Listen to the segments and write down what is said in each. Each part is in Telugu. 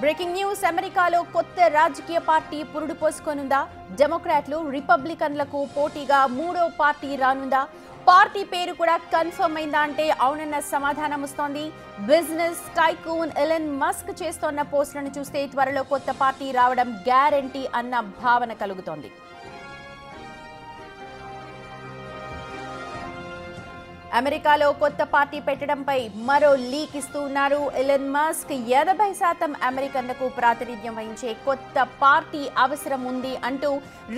బ్రేకింగ్ న్యూస్ అమెరికాలో కొత్త రాజకీయ పార్టీ పురుడు పోసుకోనుందా? డెమోక్రాట్లు రిపబ్లికన్లకు పోటీగా మూడో పార్టీ రానుందా? పార్టీ పేరు కూడా కన్ఫర్మ్ అయిందా అంటే అవునన్న సమాధానం వస్తోంది. బిజినెస్ టైకూన్ ఎలన్ మస్క్ చేస్తోన్న పోస్టులను చూస్తే త్వరలో కొత్త పార్టీ రావడం గ్యారంటీ అన్న భావన కలుగుతోంది. అమెరికాలో కొత్త పార్టీ పెట్టడంపై మరో లీక్ ఇస్తూ ఉన్నారు. ఎలన్ మస్క్ 80% అమెరికన్లకు ప్రాతినిధ్యం వహించే కొత్త పార్టీ అవసరం ఉంది అంటూ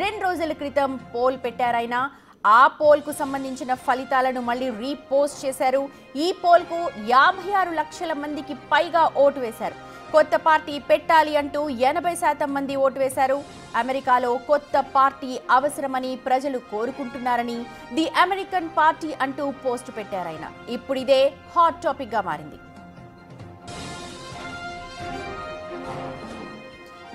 2 రోజుల క్రితం పోల్ పెట్టారాయన. ఆ పోల్కు సంబంధించిన ఫలితాలను మళ్ళీ రీపోస్ట్ చేశారు. ఈ పోల్కు 56 లక్షల మందికి పైగా ఓటు వేశారు. కొత్త పార్టీ పెట్టాలి అంటూ 80% మంది ఓటు వేశారు. అమెరికాలో కొత్త పార్టీ అవసరమని ప్రజలు కోరుకుంటున్నారని ది అమెరికన్ పార్టీ అంటూ పోస్ట్ పెట్టారాయన. ఇప్పుడు ఇదే హాట్ టాపిక్ గా మారింది.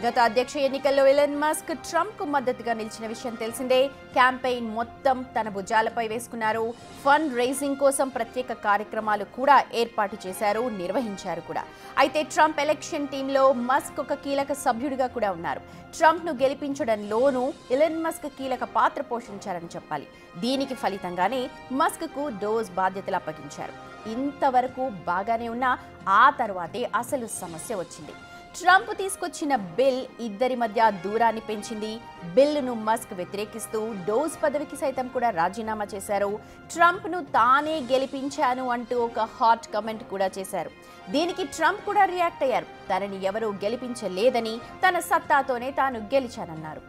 గత అధ్యక్ష ఎన్నికల్లో ఎలన్ మస్క్ ట్రంప్ కు మద్దతుగా నిలిచిన విషయం తెలిసిందే. క్యాంపెయిన్ మొత్తం తన భుజాలపై వేసుకున్నారు. ఫండ్ రైజింగ్ కోసం ప్రత్యేక కార్యక్రమాలు కూడా ఏర్పాటు చేశారు, నిర్వహించారు కూడా. అయితే ట్రంప్ ఎలక్షన్ టీంలో మస్క్ ఒక కీలక సభ్యుడిగా కూడా ఉన్నారు. ట్రంప్ ను గెలిపించడంలోనూ ఎలన్ మస్క్ కీలక పాత్ర పోషించారని చెప్పాలి. దీనికి ఫలితంగానే మస్క్ కు డోస్ బాధ్యతలు అప్పగించారు. ఇంతవరకు బాగానే ఉన్నా ఆ తర్వాతే అసలు సమస్య వచ్చింది. ట్రంప్ తీసుకొచ్చిన బిల్ ఇద్దరి మధ్య దూరాన్ని పెంచింది. బిల్లును మస్క్ వ్యతిరేకిస్తూ డోస్ పదవికి సైతం కూడా రాజీనామా చేశారు. ట్రంప్ ను తానే గెలిపించాను అంటూ ఒక హాట్ కామెంట్ కూడా చేశారు. దీనికి ట్రంప్ కూడా రియాక్ట్ అయ్యారు. తనని ఎవరూ గెలిపించలేదని, తన సత్తాతోనే తాను గెలిచానన్నారు.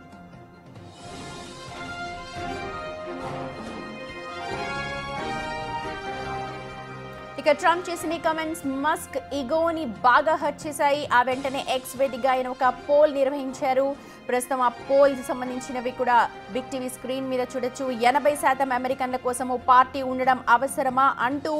ఇక ట్రంప్ చేసిన కామెంట్స్ మస్క్ ఈగోని బాగా హర్ట్ చేశాయి. ఆ వెంటనే ఎక్స్ వేదికగా ఆయన ఒక పోల్ నిర్వహించారు. ప్రస్తుతం ఆ పోల్ సంబంధించినవి కూడా బిగ్ టీవీ స్క్రీన్ మీద చూడొచ్చు. 80% అమెరికన్ల కోసం ఓ పార్టీ ఉండడం అవసరమా అంటూ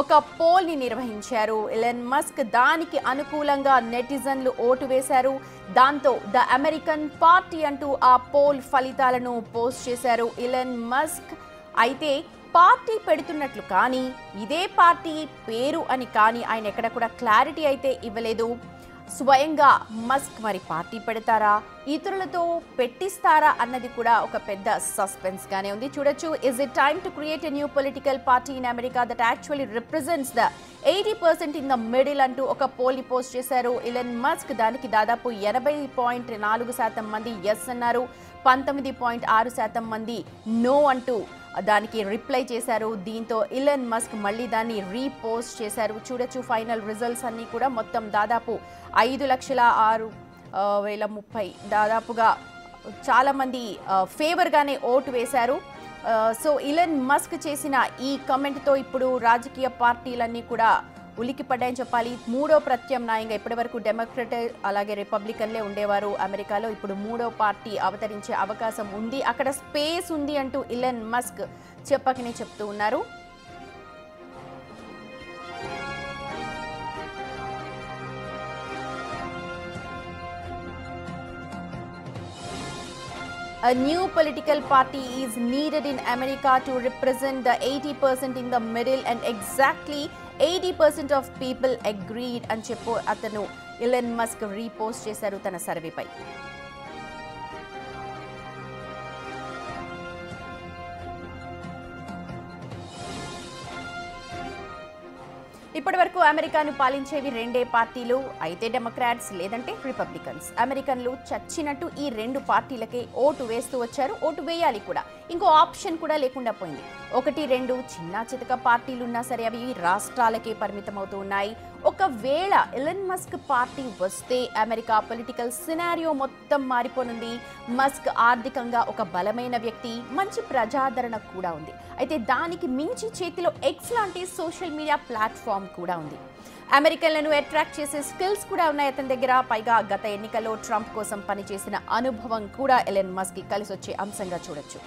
ఒక పోల్ ని నిర్వహించారు ఎలన్ మస్క్. దానికి అనుకూలంగా నెటిజన్లు ఓటు వేశారు. దాంతో ద అమెరికన్ పార్టీ అంటూ ఆ పోల్ ఫలితాలను పోస్ట్ చేశారు ఎలన్ మస్క్. అయితే పార్టీ పెడుతున్నట్లు కానీ, ఇదే పార్టీ పేరు అని కానీ ఆయన ఎక్కడ కూడా క్లారిటీ అయితే ఇవ్వలేదు. స్వయంగా మస్క్ మరి పార్టీ పెడతారా, ఇతరులతో పెట్టిస్తారా అన్నది కూడా ఒక పెద్ద సస్పెన్స్ గానే ఉంది. చూడొచ్చు. Is it time to create a new political party in America that actually represents the 80% in the middle అంటూ ఒక పోల్ ని పోస్ట్ చేశారు ఎలన్ మస్క్. దానికి దాదాపు 80.4% మంది ఎస్ అన్నారు, 19.6% మంది నో అంటూ దానికి రిప్లై చేశారు. దీంతో ఎలన్ మస్క్ మళ్ళీ దాన్ని రీపోస్ట్ చేశారు. చూడొచ్చు. ఫైనల్ రిజల్ట్స్ అన్ని కూడా మొత్తం దాదాపు 5,06,030 దాదాపుగా చాలా మంది ఫేవర్గానే ఓటు వేశారు. సో ఎలన్ మస్క్ చేసిన ఈ కామెంట్తో ఇప్పుడు రాజకీయ పార్టీలన్నీ కూడా ఉలిక్కిపడ్డాయని చెప్పాలి. మూడో ప్రత్యామ్నాయంగా ఇప్పటివరకు డెమోక్రట్ అలాగే రిపబ్లికన్లే ఉండేవారు అమెరికాలో. ఇప్పుడు మూడో పార్టీ అవతరించే అవకాశం ఉంది, అక్కడ స్పేస్ ఉంది అంటూ ఎలన్ మస్క్ చెప్పకనే చెప్తూ ఉన్నారు. A new political party is needed in America to represent the 80% in the middle and exactly 80% of people agreed అని చెప్పు అతను ఎలన్ మస్క్ రీపోస్ట్ చేశారు తన సర్వేపై. ఇప్పటి వరకు అమెరికాను పాలించేవి 2 పార్టీలు, అయితే డెమోక్రాట్స్ లేదంటే రిపబ్లికన్స్. అమెరికన్లు చచ్చినట్టు ఈ 2 పార్టీలకే ఓటు వేస్తూ వచ్చారు. ఓటు వేయాలి కూడా, ఇంకో ఆప్షన్ కూడా లేకుండా పోయింది. 1-2 చిన్న చితక పార్టీలు ఉన్నా సరే అవి రాష్ట్రాలకే పరిమితం అవుతూ ఉన్నాయి. ఒకవేళ ఎలన్ మస్క్ పార్టీ వస్తే అమెరికా పొలిటికల్ సినారియో మొత్తం మారిపోనుంది. మస్క్ ఆర్థికంగా ఒక బలమైన వ్యక్తి, మంచి ప్రజాదరణ కూడా ఉంది. అయితే దానికి మించి చేతిలో ఎక్స్ లాంటి సోషల్ మీడియా ప్లాట్ఫామ్ కూడా ఉంది. అమెరికన్లను అట్రాక్ట్ చేసే స్కిల్స్ కూడా ఉన్నాయి అతని దగ్గర. పైగా గత ఎన్నికల్లో ట్రంప్ కోసం పనిచేసిన అనుభవం కూడా ఎలన్ మస్క్ కి కలిసి వచ్చే అంశంగా చూడొచ్చు.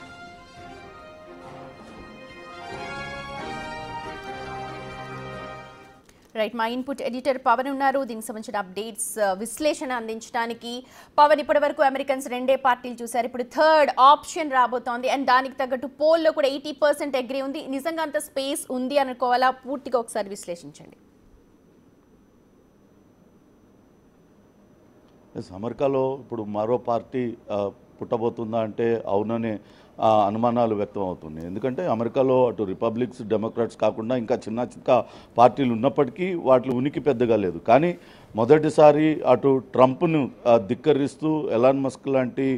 రైట్, మా ఇన్పుట్ ఎడిటర్ పవన్ ఉన్నారు. దీనికి సంబంధించిన అప్డేట్స్ విశ్లేషణ అందించడానికి. పవన్, ఇప్పటి వరకు అమెరికన్స్ 2 పార్టీలు చూశారు, ఇప్పుడు థర్డ్ ఆప్షన్ రాబోతోంది అండ్ దానికి తగ్గట్టు పోల్లో కూడా 80% అగ్రీ ఉంది. నిజంగా అంత స్పేస్ ఉంది అనుకోవాలా? పూర్తిగా ఒకసారి విశ్లేషించండి. అమెరికాలో ఇప్పుడు మరో పార్టీ పుట్టబోతుందా అంటే అవుననే అనుమానాలు వ్యక్తం అవుతున్నాయి. ఎందుకంటే అమెరికాలో అటు రిపబ్లిక్స్ డెమోక్రాట్స్ కాకుండా ఇంకా చిన్న చిన్న పార్టీలు ఉన్నప్పటికీ వాటి ఉనికి పెద్దగా లేదు. కానీ మొదటిసారి అటు ట్రంప్ను ధిక్కరిస్తూ ఎలాన్ మస్క్ లాంటి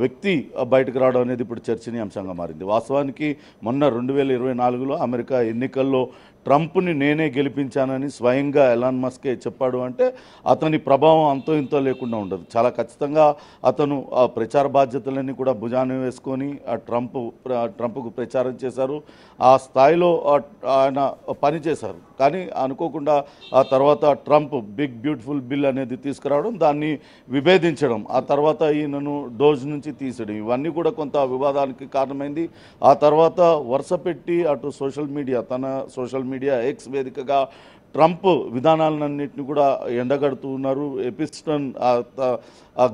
వ్యక్తి బయటకు రావడం అనేది ఇప్పుడు చర్చనీయాంశంగా మారింది. వాస్తవానికి మొన్న 2024లో అమెరికా ఎన్నికల్లో ట్రంప్ని నేనే గెలిపించానని స్వయంగా ఎలాన్ మస్కే చెప్పాడు అంటే అతని ప్రభావం అంతో ఇంతో లేకుండా ఉండదు. చాలా ఖచ్చితంగా అతను ప్రచార బాధ్యతలన్నీ కూడా భుజాన వేసుకొని ట్రంప్కు ప్రచారం చేశారు. ఆ స్థాయిలో ఆయన పనిచేశారు. కానీ అనుకోకుండా ఆ తర్వాత ట్రంప్ బిగ్ బ్యూటిఫుల్ బిల్ అనేది తీసుకురావడం, దాన్ని విభేదించడం, ఆ తర్వాత ఈయనను డోజ్ నుంచి తీసేయడం, ఇవన్నీ కూడా కొంత వివాదానికి కారణమైంది. ఆ తర్వాత వరుస పెట్టి అటు తన సోషల్ మీడియా ఎక్స్ వేదికగా ట్రంప్ విధానాలన్నింటినీ కూడా ఎండగడుతూ ఉన్నారు. ఎపిస్టన్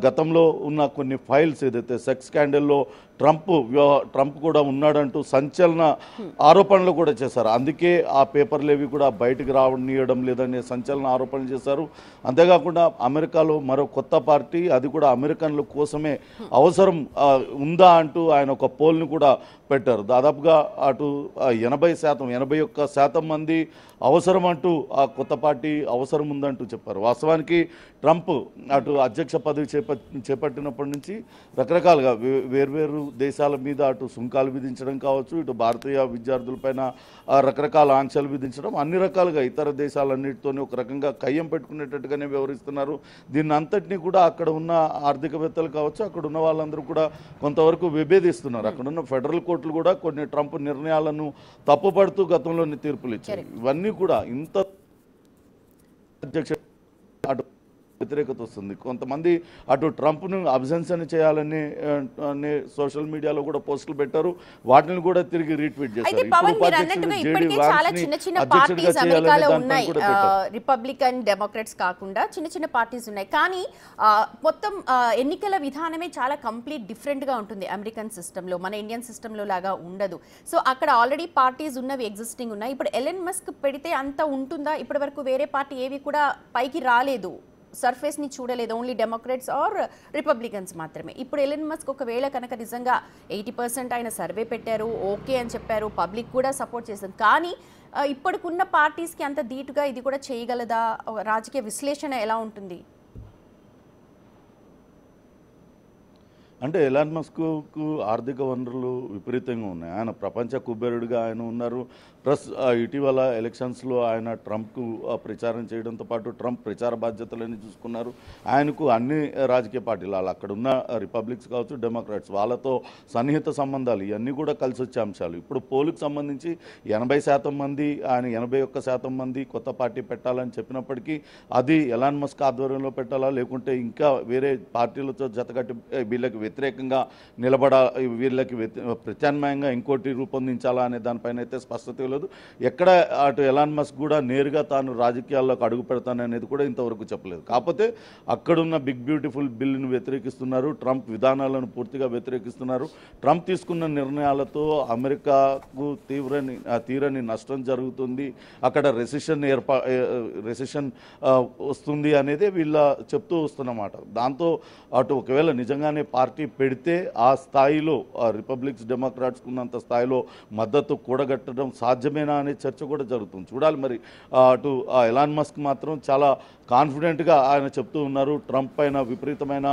గతంలో ఉన్న కొన్ని ఫైల్స్ ఏదైతే సెక్స్ స్కాండల్లో ట్రంప్ కూడా ఉన్నాడంటూ సంచలన ఆరోపణలు కూడా చేశారు. అందుకే ఆ పేపర్లేవి కూడా బయటకు రావనీయడం లేదనే సంచలన ఆరోపణలు చేశారు. అంతేకాకుండా అమెరికాలో మరో కొత్త పార్టీ, అది కూడా అమెరికన్ల కోసమే అవసరం ఉందా అంటూ ఆయన ఒక పోల్ని కూడా పెట్టారు. దాదాపుగా అటు 81% మంది అవసరం అంటూ ఆ కొత్త పార్టీ అవసరం ఉందంటూ చెప్పారు. వాస్తవానికి ట్రంప్ అటు అధ్యక్ష పదవి చేపట్టినప్పటి నుంచి రకరకాలుగా వేర్వేరు దేశాల మీద అటు సుంకాలు విధించడం కావచ్చు, ఇటు భారతీయ విద్యార్థులపైన రకరకాల ఆంక్షలు విధించడం, అన్ని రకాలుగా ఇతర దేశాలన్నిటితోనే ఒక రకంగా కయ్యం పెట్టుకునేటట్టుగానే వ్యవహరిస్తున్నారు. దీన్ని అంతటినీ కూడా అక్కడ ఉన్న ఆర్థికవేత్తలు కావచ్చు, అక్కడ ఉన్న వాళ్ళందరూ కూడా కొంతవరకు విభేదిస్తున్నారు. అక్కడున్న ఫెడరల్ కోర్టులు కూడా కొన్ని ట్రంప్ నిర్ణయాలను తప్పుపడుతూ గతంలోని తీర్పులు ఇచ్చారు. ఇవన్నీ కూడా ఇంత అధ్యక్ష అటు వ్యతిరేకత వస్తుంది. కొంతమంది అటు ట్రంప్ను అభిశంసన చేయాలని సోషల్ మీడియాలో కూడా పోస్టులు పెట్టారు. వాటిని కూడా తిరిగి రీట్వీట్ చేశారు. రిపబ్లికన్ డెమోక్రాట్స్ కాకుండా చిన్న చిన్న పార్టీస్ ఉన్నాయి. కానీ మొత్తం ఎన్నికల విధానమే చాలా కంప్లీట్ డిఫరెంట్ గా ఉంటుంది అమెరికన్ సిస్టంలో. మన ఇండియన్ సిస్టంలో లాగా ఉండదు. సో అక్కడ ఆల్రెడీ పార్టీస్ ఉన్నవి, ఎగ్జిస్టింగ్ ఉన్నాయి. ఇప్పుడు ఎలన్ మస్క్ పెడితే అంత ఉంటుందా? ఇప్పటి వరకు వేరే పార్టీ ఏవి కూడా పైకి రాలేదు, సర్ఫేస్ ని చూడలేదు. ఓన్లీ డెమోక్రాట్స్ ఆర్ రిపబ్లికన్స్ మాత్రమే. ఇప్పుడు ఎలన్ మస్క్ ఒకవేళ కనుక నిజంగా 80% ఆయన సర్వే పెట్టారు, ఓకే అని చెప్పారు, పబ్లిక్ కూడా సపోర్ట్ చేశారు. కానీ ఇప్పటికున్న పార్టీస్కి అంత ధీటుగా ఇది కూడా చేయగలదా? రాజకీయ విశ్లేషణ ఎలా ఉంటుంది? అంటే ఎలాన్ మస్క్కు ఆర్థిక వనరులు విపరీతంగా ఉన్నాయి. ఆయన ప్రపంచ కుబేరుడిగా ఆయన ఉన్నారు. ప్లస్ ఇటీవల ఎలక్షన్స్లో ఆయన ట్రంప్కు ప్రచారం చేయడంతో పాటు ట్రంప్ ప్రచార బాధ్యతలని చూసుకున్నారు. ఆయనకు అన్ని రాజకీయ పార్టీలు, అక్కడ ఉన్న రిపబ్లిక్స్ కావచ్చు, డెమోక్రాట్స్, వాళ్ళతో సన్నిహిత సంబంధాలు, ఇవన్నీ కూడా కలిసి వచ్చే అంశాలు. ఇప్పుడు పోలుకు సంబంధించి 80% మంది, ఆయన 81% మంది కొత్త పార్టీ పెట్టాలని చెప్పినప్పటికీ అది ఎలాన్ మస్క్ ఆధ్వర్యంలో పెట్టాలా, లేకుంటే ఇంకా వేరే పార్టీలతో జతకట్టి వీళ్ళకి వ్యతిరేకంగా వీళ్ళకి ప్రత్యామ్నాయంగా ఇంకోటి రూపొందించాలా అనే దానిపైన అయితే స్పష్టత లేదు. ఎక్కడ అటు ఎలాన్ మస్క్ కూడా నేరుగా తాను రాజకీయాల్లోకి అడుగు పెడతాననేది కూడా ఇంతవరకు చెప్పలేదు. కాకపోతే అక్కడున్న బిగ్ బ్యూటిఫుల్ బిల్లును వ్యతిరేకిస్తున్నారు, ట్రంప్ విధానాలను పూర్తిగా వ్యతిరేకిస్తున్నారు. ట్రంప్ తీసుకున్న నిర్ణయాలతో అమెరికాకు తీరని నష్టం జరుగుతుంది, అక్కడ రెసిషన్ వస్తుంది అనేది వీళ్ళ చెప్తూ వస్తున్నమాట. దాంతో అటు ఒకవేళ నిజంగానే పార్టీ పెడితే ఆ స్థాయిలో రిపబ్లిక్స్ డెమోక్రాట్స్కు ఉన్నంత స్థాయిలో మద్దతు కూడగట్టడం సాధ్యమేనా అనే చర్చ కూడా జరుగుతుంది. చూడాలి మరి. అటు ఎలాన్ మస్క్ మాత్రం చాలా కాన్ఫిడెంట్గా ఆయన చెప్తూ ఉన్నారు. ట్రంప్ పైన విపరీతమైన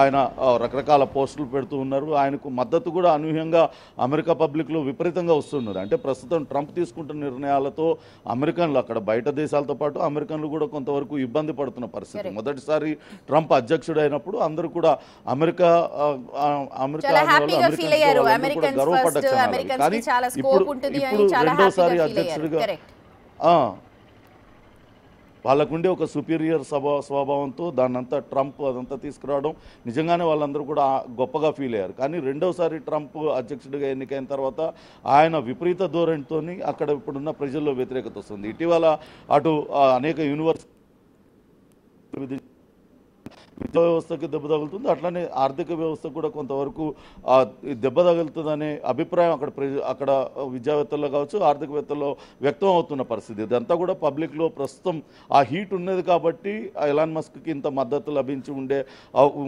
ఆయన రకరకాల పోస్టులు పెడుతూ ఉన్నారు. ఆయనకు మద్దతు కూడా అనూహ్యంగా అమెరికా పబ్లిక్లో విపరీతంగా వస్తున్నారు. అంటే ప్రస్తుతం ట్రంప్ తీసుకుంటున్న నిర్ణయాలతో అమెరికన్లు, అక్కడ బయట దేశాలతో పాటు అమెరికన్లు కూడా కొంతవరకు ఇబ్బంది పడుతున్న పరిస్థితి. మొదటిసారి ట్రంప్ అధ్యక్షుడు అయినప్పుడు అందరూ కూడా అమెరికా గర్వపడ్డ. కానీ ఇప్పుడు రెండోసారి అధ్యక్షుడిగా వాళ్ళకుండే ఒక సుపీరియర్ స్వభావంతో దాన్నంతా ట్రంప్ అదంతా తీసుకురావడం నిజంగానే వాళ్ళందరూ కూడా గొప్పగా ఫీల్ అయ్యారు. కానీ రెండోసారి ట్రంప్ అధ్యక్షుడిగా ఎన్నికైన తర్వాత ఆయన విపరీత ధోరణితో అక్కడ ఇప్పుడున్న ప్రజల్లో వ్యతిరేకత వస్తుంది. ఇటీవల అటు అనేక యూనివర్సిటీ విద్యా వ్యవస్థకి దెబ్బ తగులుతుంది, అట్లనే ఆర్థిక వ్యవస్థకు కూడా కొంతవరకు దెబ్బ తగులుతుందనే అభిప్రాయం అక్కడ విద్యావేత్తల్లో కావచ్చు, ఆర్థికవేత్తల్లో వ్యక్తం అవుతున్న పరిస్థితి. ఇదంతా కూడా పబ్లిక్లో ప్రస్తుతం ఆ హీట్ ఉన్నది కాబట్టి ఎలాన్ మస్క్కి ఇంత మద్దతు లభించి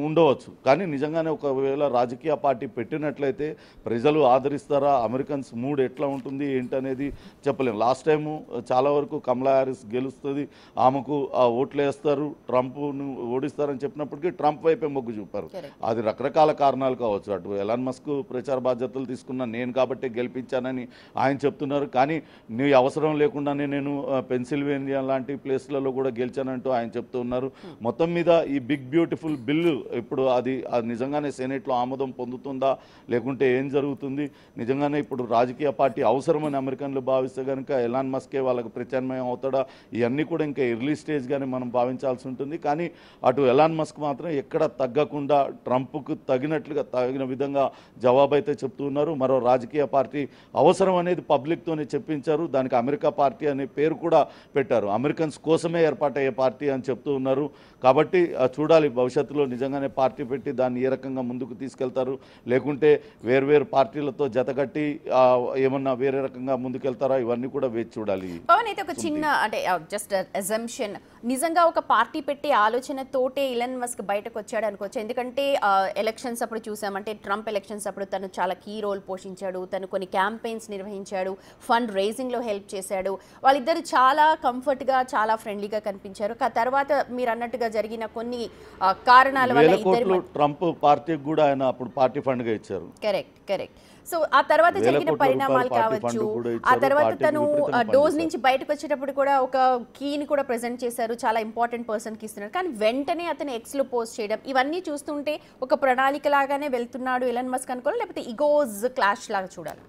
ఉండవచ్చు. కానీ నిజంగానే ఒకవేళ రాజకీయ పార్టీ పెట్టినట్లయితే ప్రజలు ఆదరిస్తారా, అమెరికన్స్ మూడ్ ఎట్లా ఉంటుంది ఏంటనేది చెప్పలేము. లాస్ట్ టైము చాలా వరకు కమలా హ్యారిస్ గెలుస్తుంది, ఆమెకు ఓట్లు వేస్తారు, ట్రంప్ను ఓడిస్తారని చెప్పినప్పటికీ ట్రంప్ వైపే మొగ్గు చూపారు. అది రకరకాల కారణాలు కావచ్చు. అటు ఎలాన్ మస్క్ ప్రచార బాధ్యతలు తీసుకున్న నేను కాబట్టి గెలిపించానని ఆయన చెప్తున్నారు. కానీ నీ అవసరం లేకుండానే నేను పెన్సిల్వేనియా లాంటి ప్లేస్లలో కూడా గెలిచానంటూ ఆయన చెప్తూ ఉన్నారు. మొత్తం మీద ఈ బిగ్ బ్యూటిఫుల్ బిల్లు ఇప్పుడు అది నిజంగానే సెనేట్లో ఆమోదం పొందుతుందా, లేకుంటే ఏం జరుగుతుంది? నిజంగానే ఇప్పుడు రాజకీయ పార్టీ అవసరమని అమెరికన్లు భావిస్తే కనుక ఎలాన్ మస్కే వాళ్ళకి ప్రత్యామ్నాయం అవుతాడా, ఇవన్నీ కూడా ఇంకా ఎర్లీ స్టేజ్గానే మనం భావించాల్సి ఉంటుంది. కానీ అటు ఎలాన్ మస్క్ మాత్రం ఎక్కడ తగ్గకుండా ట్రంప్కు తగిన విధంగా జవాబు అయితే చెప్తూ ఉన్నారు. మరో రాజకీయ పార్టీ అవసరం అనేది పబ్లిక్తోనే చెప్పించారు. దానికి అమెరికా పార్టీ అనే పేరు కూడా పెట్టారు. అమెరికన్స్ కోసమే ఏర్పాటయ్యే పార్టీ అని చెప్తూ ఉన్నారు. కాబట్టి చూడాలి భవిష్యత్తులో నిజంగానే పార్టీ పెట్టి దాన్ని ఏ రకంగా ముందుకు తీసుకెళ్తారు, లేకుంటే వేర్వేరు పార్టీలతో జతకట్టి ఏమన్నా వేరే రకంగా ముందుకెళ్తారా, ఇవన్నీ కూడా వేచి చూడాలి. పవన్ అయితే ఒక చిన్న అంటే జస్ట్ అజంప్షన్, నిజంగా ఒక పార్టీ పెట్టే ఆలోచనతోటే ఎలాన్ మస్క్ బయటకు వచ్చాడు అనుకోవచ్చు. ఎందుకంటే ఎలక్షన్స్ అప్పుడు చూసామంటే ట్రంప్ ఎలక్షన్స్ అప్పుడు తను చాలా కీ రోల్ పోషించాడు, తను కొన్ని క్యాంపెయిన్స్ నిర్వహించాడు, ఫండ్ రైజింగ్లో హెల్ప్ చేశాడు. వాళ్ళిద్దరు చాలా కంఫర్ట్గా చాలా ఫ్రెండ్లీగా కనిపించారు. తర్వాత మీరు అన్నట్టుగా జరిగిన కొన్ని కారణాల వల్ల ట్రంప్ పార్టీకి కూడా ఆయన అప్పుడు పార్టీ ఫండ్గా ఇచ్చారు. కరెక్ట్. సో ఆ తర్వాత జరిగిన పరిణామాలు కావచ్చు, ఆ తర్వాత తను డోజ్ నుంచి బయటకు వచ్చేటప్పుడు కూడా ఒక కీని కూడా ప్రెజెంట్ చేశారు, చాలా ఇంపార్టెంట్ పర్సన్కి ఇస్తున్నారు. కానీ వెంటనే అతను ఎక్స్లో పోస్ట్ చేయడం, ఇవన్నీ చూస్తుంటే ఒక ప్రణాళిక లాగానే వెళ్తున్నాడు ఎలాన్ మస్క్ అనుకోవాలి, లేకపోతే ఈగోస్ క్లాష్ లాగా చూడాలి?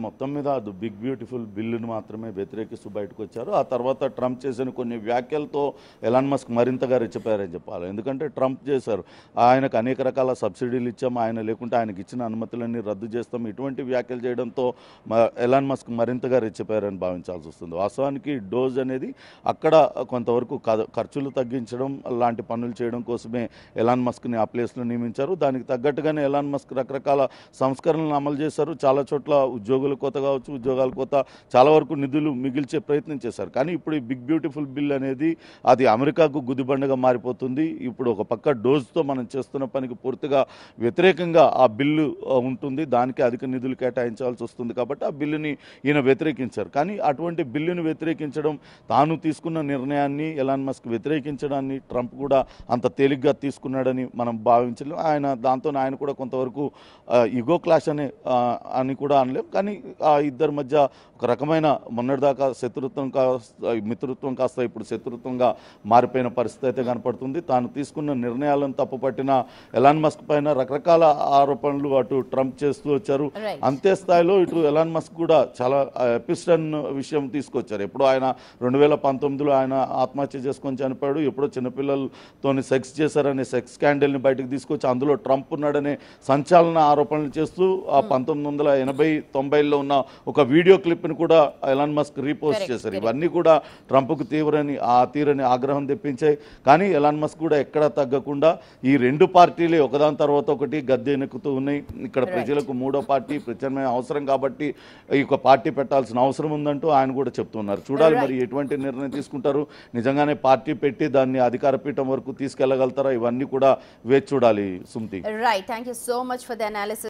మొత్తం మీద అది బిగ్ బ్యూటిఫుల్ బిల్లును మాత్రమే వ్యతిరేకిస్తూ బయటకు వచ్చారు. ఆ తర్వాత ట్రంప్ చేసిన కొన్ని వ్యాఖ్యలతో ఎలాన్ మస్క్ మరింతగా రెచ్చిపోయారని చెప్పాలి. ఎందుకంటే ట్రంప్ చేశారు, ఆయనకు అనేక రకాల సబ్సిడీలు ఇచ్చాము, ఆయన లేకుంటే ఆయనకి ఇచ్చిన అనుమతులన్నీ రద్దు చేస్తాం, ఇటువంటి వ్యాఖ్యలు చేయడంతో ఎలాన్ మస్క్ మరింతగా రెచ్చిపోయారని భావించాల్సి వస్తుంది. వాస్తవానికి డోజ్ అనేది అక్కడ కొంతవరకు ఖర్చులు తగ్గించడం లాంటి పనులు చేయడం కోసమే ఎలాన్ మస్క్ని ఆ ప్లేస్లో నియమించారు. దానికి తగ్గట్టుగానే ఎలాన్ మస్క్ రకరకాల సంస్కరణలను అమలు చేశారు. చాలా చోట్ల ఉద్యోగుల కోత కావచ్చు, ఉద్యోగాల కోత, చాలా వరకు నిధులు మిగిల్చే ప్రయత్నం చేశారు. కానీ ఇప్పుడు ఈ బిగ్ బ్యూటిఫుల్ బిల్ అనేది అది అమెరికాకు గుదిబండగా మారిపోతుంది. ఇప్పుడు ఒక పక్క డోజ్తో మనం చేస్తున్న పనికి పూర్తిగా వ్యతిరేకంగా ఆ బిల్లు ఉంటుంది, దానికి అధిక నిధులు కేటాయించాల్సి వస్తుంది. కాబట్టి ఆ బిల్లుని ఈయన వ్యతిరేకించారు. కానీ అటువంటి బిల్లుని వ్యతిరేకించడం, తాను తీసుకున్న నిర్ణయాన్ని ఎలాన్ మస్క్ వ్యతిరేకించడాన్ని ట్రంప్ కూడా అంత తేలిగ్గా తీసుకున్నాడని మనం భావించలేం. దాంతో ఆయన కూడా కొంతవరకు ఈగో క్లాష్ అని కూడా అనలేం. కానీ ఆ ఇద్దరి మధ్య ఒక రకమైన మొన్నటిదాకా మిత్రత్వం కాస్త ఇప్పుడు శత్రుత్వంగా మారిపోయిన పరిస్థితి అయితే కనపడుతుంది. తాను తీసుకున్న నిర్ణయాలను తప్పుపట్టిన ఎలాన్ మస్క్ పైన రకరకాల ఆరోపణలు అటు ట్రంప్ చేస్తూ వచ్చారు. అంతే స్థాయిలో ఇటు ఎలాన్ మస్క్ కూడా చాలా ఎపిస్టన్ విషయం తీసుకొచ్చారు. ఎప్పుడో ఆయన 2019లో ఆయన ఆత్మహత్య చేసుకొని చనిపోయాడు. ఎప్పుడో చిన్నపిల్లలతో సెక్స్ చేశారనే సెక్స్ స్కాండల్ని బయటకు తీసుకొచ్చి అందులో ట్రంప్ ఉన్నాడనే సంచలన ఆరోపణలు చేస్తూ ఆ 1980-90లో ఉన్న ఒక వీడియో క్లిప్ని కూడా ఎలాన్ మస్క్ రీపోస్ట్ చేశారు. ఇవన్నీ కూడా ట్రంప్కు తీరని ఆగ్రహం తెప్పించాయి. కానీ ఎలాన్ మస్క్ కూడా ఎక్కడా తగ్గకుండా ఈ రెండు పార్టీలే ఒకదాని తర్వాత ఒకటి గద్దెనెక్కుతూ ఉన్నాయి. ఇక్కడ ప్రజలకు మూడో పార్టీ ప్రత్యామ్నాయం అవసరం కాబట్టి ఈ ఒక పార్టీ పెట్టాల్సిన అవసరం ఉందంటూ ఆయన కూడా చెప్తున్నారు. చూడాలి మరి ఎటువంటి నిర్ణయం తీసుకుంటారు. నిజంగానే పార్టీ పెట్టి దాన్ని అధికార పీఠం వరకు తీసుకెళ్లగలుగుతారా, ఇవన్నీ కూడా వేచి చూడాలి. Sumathi. Right, thank you so much for the analysis.